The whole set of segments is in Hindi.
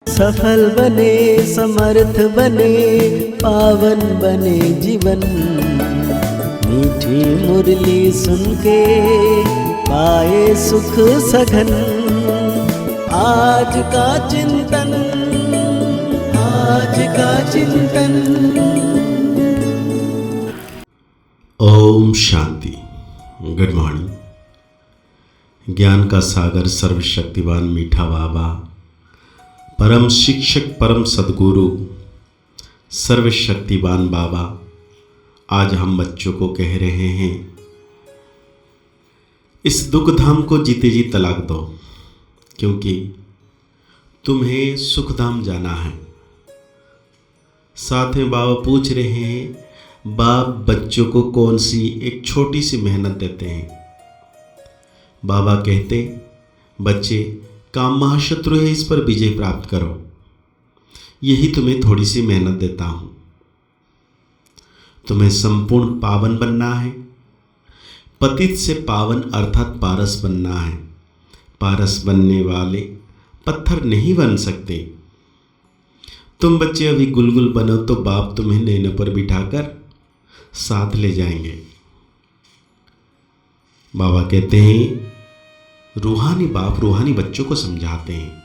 सफल बने, समर्थ बने, पावन बने जीवन। मीठी मुरली सुन के पाए सुख सघन। आज का चिंतन, आज का चिंतन। ओम शांति। Good morning. ज्ञान का सागर सर्वशक्तिवान मीठा बाबा, परम शिक्षक, परम सद्गुरु, सर्वशक्तिवान बाबा, आज हम बच्चों को कह रहे हैं, इस दुख धाम को जीते जी तलाक दो, क्योंकि तुम्हें सुख धाम जाना है। साथ में बाबा पूछ रहे हैं, बाप बच्चों को कौन सी एक छोटी सी मेहनत देते हैं। बाबा कहते, बच्चे काम महाशत्रु है, इस पर विजय प्राप्त करो, यही तुम्हें थोड़ी सी मेहनत देता हूं। तुम्हें संपूर्ण पावन बनना है, पतित से पावन अर्थात पारस बनना है। पारस बनने वाले पत्थर नहीं बन सकते। तुम बच्चे अभी गुलगुल बनो तो बाप तुम्हें नैनों पर बिठाकर साथ ले जाएंगे। बाबा कहते हैं, रूहानी बाप रूहानी बच्चों को समझाते हैं।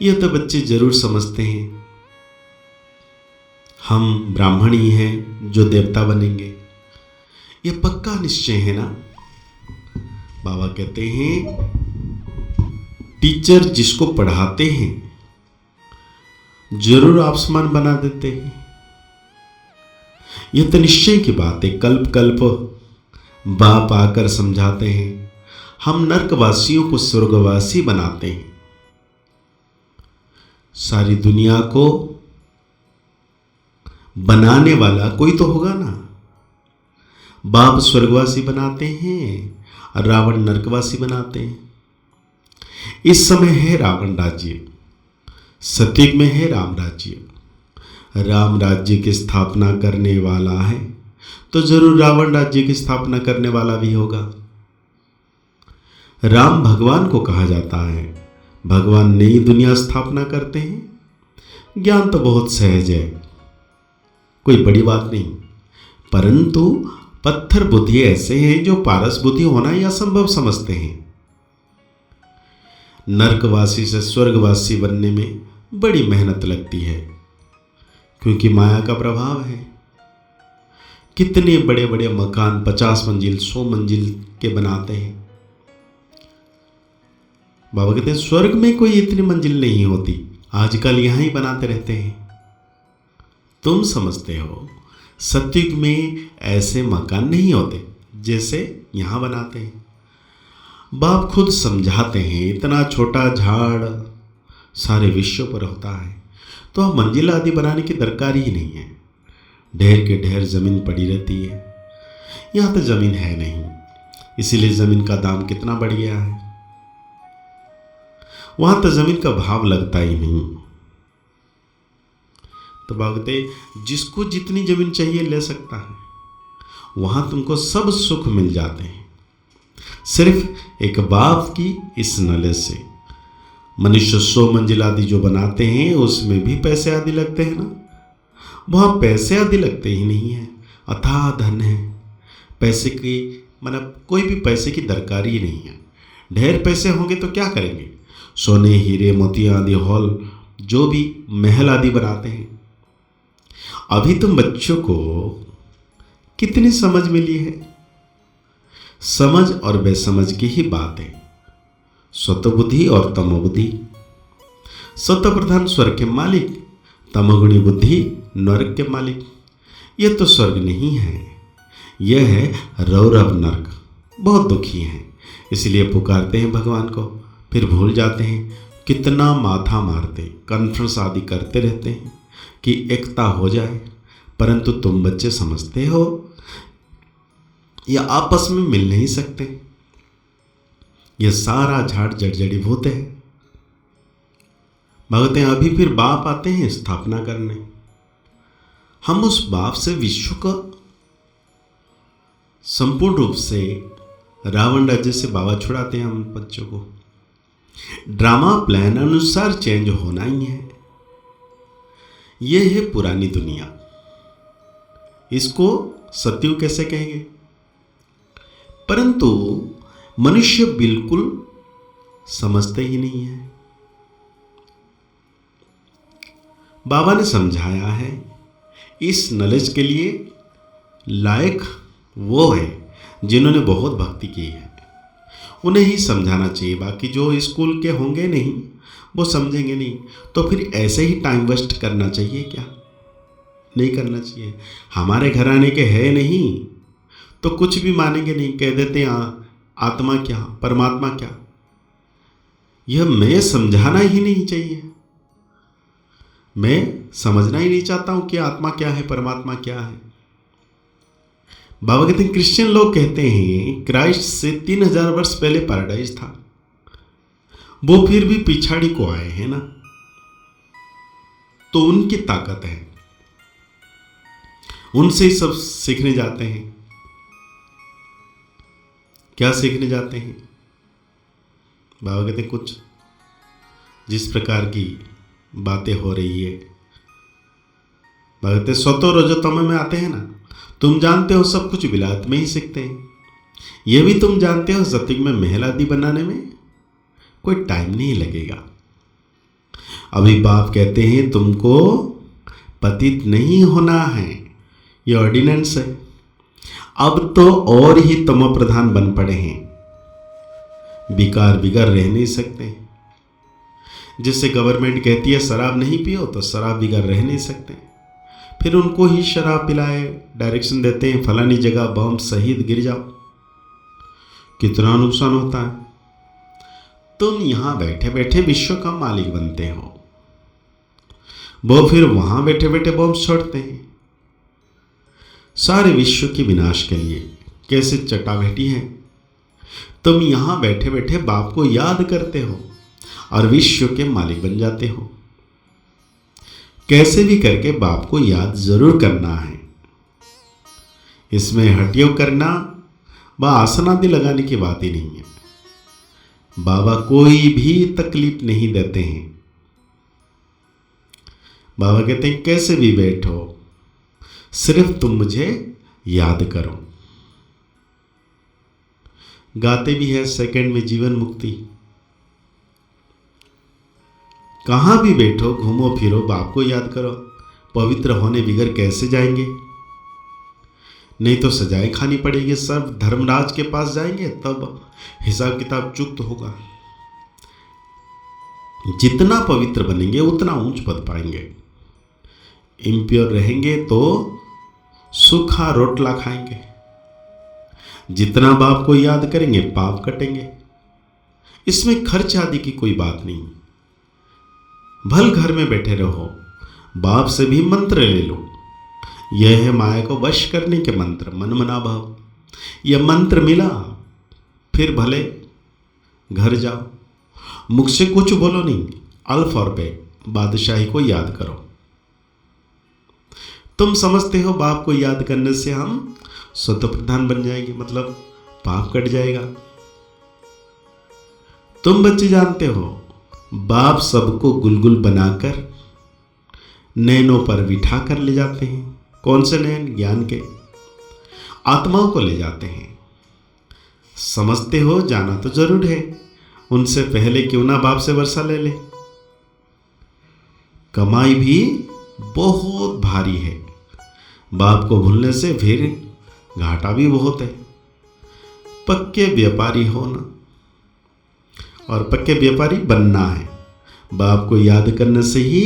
यह तो बच्चे जरूर समझते हैं, हम ब्राह्मण ही हैं जो देवता बनेंगे, यह पक्का निश्चय है ना। बाबा कहते हैं, टीचर जिसको पढ़ाते हैं जरूर आसमान बना देते हैं। यह तो निश्चय की बात है। कल्प कल्प बाप आकर समझाते हैं, हम नरकवासियों को स्वर्गवासी बनाते हैं। सारी दुनिया को बनाने वाला कोई तो होगा ना। बाप स्वर्गवासी बनाते हैं और रावण नरकवासी बनाते हैं। इस समय है रावण राज्य, सतयुग में है राम राज्य। राम राज्य की स्थापना करने वाला है तो जरूर रावण राज्य की स्थापना करने वाला भी होगा। राम भगवान को कहा जाता है, भगवान नई दुनिया स्थापना करते हैं। ज्ञान तो बहुत सहज है, कोई बड़ी बात नहीं, परंतु पत्थर बुद्धि ऐसे हैं जो पारस बुद्धि होना ही असंभव समझते हैं। नरकवासी से स्वर्गवासी बनने में बड़ी मेहनत लगती है, क्योंकि माया का प्रभाव है। कितने बड़े बड़े मकान 50 मंजिल 100 मंजिल के बनाते हैं। बाबा कहते हैं, स्वर्ग में कोई इतनी मंजिल नहीं होती, आजकल यहां ही बनाते रहते हैं। तुम समझते हो सतयुग में ऐसे मकान नहीं होते जैसे यहां बनाते हैं। बाप खुद समझाते हैं, इतना छोटा झाड़ सारे विश्व पर होता है, तो अब मंजिल आदि बनाने की दरकार ही नहीं है। ढेर के ढेर जमीन पड़ी रहती है। यहां तो जमीन है नहीं, इसीलिए जमीन का दाम कितना बढ़ गया है। वहां तो जमीन का भाव लगता ही नहीं। तो भागते, जिसको जितनी जमीन चाहिए ले सकता है, वहां तुमको सब सुख मिल जाते हैं, सिर्फ एक बाप की इस नॉलेज से। मनुष्य 100 मंजिल आदि जो बनाते हैं उसमें भी पैसे आदि लगते हैं ना, वहां पैसे आदि लगते ही नहीं है। अथाह धन है, पैसे की मतलब कोई भी पैसे की दरकार ही नहीं है। ढेर पैसे होंगे तो क्या करेंगे, सोने हीरे मोतियां आदि हॉल जो भी महल आदि बनाते हैं। अभी तुम बच्चों को कितनी समझ मिली है, समझ और बेसमझ की ही बात है। स्वतःबुद्धि और तमोबुद्धि। स्वतः प्रधान स्वर्ग के मालिक, तमोगुणी बुद्धि नरक के मालिक। यह तो स्वर्ग नहीं है, यह है रौरव नरक। बहुत दुखी हैं, इसलिए पुकारते हैं भगवान को, फिर भूल जाते हैं। कितना माथा मारते, कॉन्फ्रेंस आदि करते रहते हैं कि एकता हो जाए, परंतु तुम बच्चे समझते हो या आपस में मिल नहीं सकते। यह सारा झाड़ जड़जड़ीभूत है। भगते अभी फिर बाप आते हैं स्थापना करने। हम उस बाप से विश्व का संपूर्ण रूप से रावण राज्य से बाबा छुड़ाते हैं हम बच्चों को। ड्रामा प्लान अनुसार चेंज होना ही है। यह है पुरानी दुनिया। इसको सत्युग कैसे कहेंगे? परंतु मनुष्य बिल्कुल समझते ही नहीं है। बाबा ने समझाया है, इस नॉलेज के लिए लायक वो है जिन्होंने बहुत भक्ति की है, उन्हें ही समझाना चाहिए। बाकी जो स्कूल के होंगे नहीं वो समझेंगे नहीं, तो फिर ऐसे ही टाइम वेस्ट करना चाहिए क्या? नहीं करना चाहिए। हमारे घराने के है नहीं तो कुछ भी मानेंगे नहीं, कह देते हैं आत्मा क्या, परमात्मा क्या। यह मैं समझाना ही नहीं चाहिए। मैं समझना ही नहीं चाहता हूं कि आत्मा क्या है, परमात्मा क्या है। बाबा कहते हैं, क्रिश्चियन लोग कहते हैं क्राइस्ट से 3000 वर्ष पहले पैराडाइज था, वो फिर भी पिछाड़ी को आए हैं ना, तो उनकी ताकत है, उनसे ही सब सीखने जाते हैं। क्या सीखने जाते हैं? बाबा कहते हैं, कुछ जिस प्रकार की बातें हो रही है, बाबा कहते हैं स्वतो रजोतम में आते हैं ना, तुम जानते हो सब कुछ विलायत में ही सीखते हैं। यह भी तुम जानते हो सत्युग में महल आदि बनाने में कोई टाइम नहीं लगेगा। अभी बाप कहते हैं तुमको पतित नहीं होना है, ये ऑर्डिनेंस है। अब तो और ही तमो प्रधान बन पड़े हैं, बिकार बिगर रह नहीं सकते। जिससे गवर्नमेंट कहती है शराब नहीं पियो, तो शराब बिगर रह नहीं सकते, फिर उनको ही शराब पिलाए, डायरेक्शन देते हैं फलानी जगह बम शहीद गिर जाओ। कितना नुकसान होता है। तुम यहां बैठे बैठे विश्व का मालिक बनते हो, वो फिर वहां बैठे बैठे बम छोड़ते हैं सारे विश्व के विनाश के लिए। कैसे चटाभेटी है। तुम यहां बैठे बैठे बाप को याद करते हो और विश्व के मालिक बन जाते हो। कैसे भी करके बाप को याद जरूर करना है। इसमें हटियो करना व आसन आदि लगाने की बात ही नहीं है। बाबा कोई भी तकलीफ नहीं देते हैं। बाबा कहते हैं कैसे भी बैठो, सिर्फ तुम मुझे याद करो। गाते भी है सेकंड में जीवन मुक्ति। कहां भी बैठो, घूमो फिरो, बाप को याद करो। पवित्र होने बिगर कैसे जाएंगे? नहीं तो सजाएं खानी पड़ेगी। सब धर्मराज के पास जाएंगे तब हिसाब किताब चुक्त होगा। जितना पवित्र बनेंगे उतना ऊंच पद पाएंगे। इम्प्योर रहेंगे तो सूखा रोटला खाएंगे। जितना बाप को याद करेंगे पाप कटेंगे। इसमें खर्च आदि की कोई बात नहीं। भल घर में बैठे रहो, बाप से भी मंत्र ले लो। यह है माया को वश करने के मंत्र, मन मना भाव। यह मंत्र मिला फिर भले घर जाओ, मुख से कुछ बोलो नहीं, अल्फ और बे बादशाही को याद करो। तुम समझते हो बाप को याद करने से हम स्वतः प्रधान बन जाएंगे, मतलब पाप कट जाएगा। तुम बच्चे जानते हो बाप सबको गुलगुल बनाकर नैनों पर बिठा कर ले जाते हैं। कौन से नैन? ज्ञान के। आत्माओं को ले जाते हैं। समझते हो, जाना तो जरूर है। उनसे पहले क्यों ना बाप से वर्षा ले ले। कमाई भी बहुत भारी है, बाप को भूलने से फिर घाटा भी बहुत है। पक्के व्यापारी होना और पक्के व्यापारी बनना है। बाप को याद करने से ही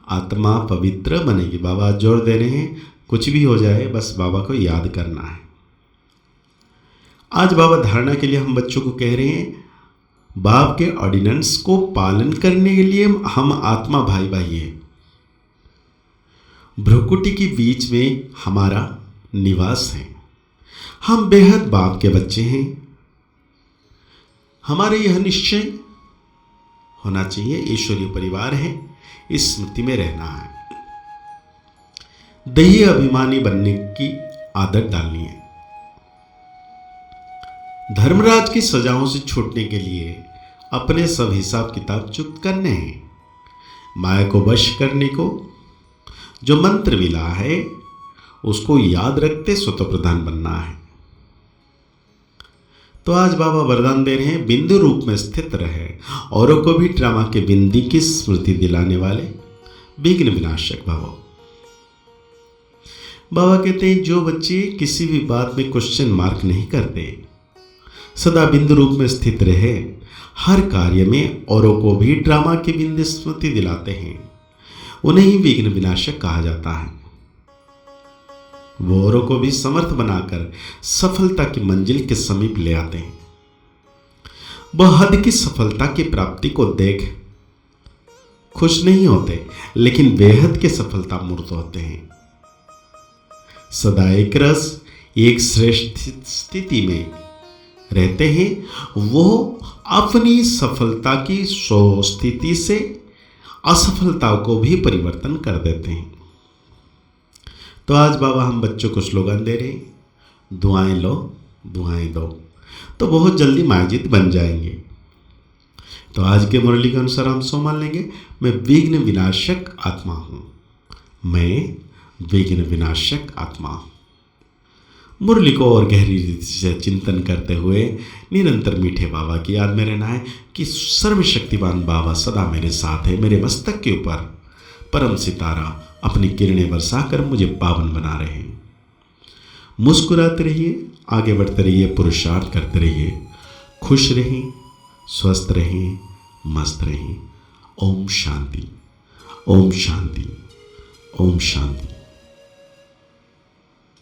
आत्मा पवित्र बनेगी। बाबा जोर दे रहे हैं, कुछ भी हो जाए बस बाबा को याद करना है। आज बाबा धारणा के लिए हम बच्चों को कह रहे हैं, बाप के ऑर्डिनेंस को पालन करने के लिए हम आत्मा भाई भाई हैं। भ्रुकुटी के बीच में हमारा निवास है। हम बेहद बाप के बच्चे हैं। हमारे यह निश्चय होना चाहिए, ईश्वरीय परिवार है, इस स्मृति में रहना है। दैहिक अभिमानी बनने की आदत डालनी है। धर्मराज की सजाओं से छूटने के लिए अपने सब हिसाब किताब चुक्त करने हैं। माया को वश करने को जो मंत्र मिला है उसको याद रखते स्वतः प्रधान बनना है। तो आज बाबा वरदान दे रहे हैं, बिंदु रूप में स्थित रहे, औरों को भी ड्रामा के बिंदी की स्मृति दिलाने वाले विघ्न विनाशक भव। बाबा कहते हैं जो बच्चे किसी भी बात में क्वेश्चन मार्क नहीं करते, सदा बिंदु रूप में स्थित रहे, हर कार्य में औरों को भी ड्रामा की बिंदी स्मृति दिलाते हैं, उन्हें ही विघ्न विनाशक कहा जाता है। वो औरों को भी समर्थ बनाकर सफलता की मंजिल के समीप ले आते हैं। वह हद की सफलता की प्राप्ति को देख खुश नहीं होते, लेकिन बेहद की सफलता मूर्त होते हैं। सदा एक रस एक श्रेष्ठ स्थिति में रहते हैं। वो अपनी सफलता की स्थिति से असफलता को भी परिवर्तन कर देते हैं। तो आज बाबा हम बच्चों को स्लोगन दे रहे हैं, दुआएं लो दुआएं दो, तो बहुत जल्दी माजिद बन जाएंगे। तो आज के मुरली के अनुसार हम सो मान लेंगे, मैं विघ्न विनाशक आत्मा हूं, मैं विघ्न विनाशक आत्मा हूं। मुरली को और गहरी रीति से चिंतन करते हुए निरंतर मीठे बाबा की याद में रहना है कि सर्वशक्तिमान बाबा सदा मेरे साथ है। मेरे मस्तक के ऊपर परम सितारा अपनी किरणें बरसाकर मुझे पावन बना रहे हैं। मुस्कुराते रहिए, आगे बढ़ते रहिए, पुरुषार्थ करते रहिए, खुश रहें, स्वस्थ रहें, मस्त रहें। ओम शांति, ओम शांति, ओम शांति।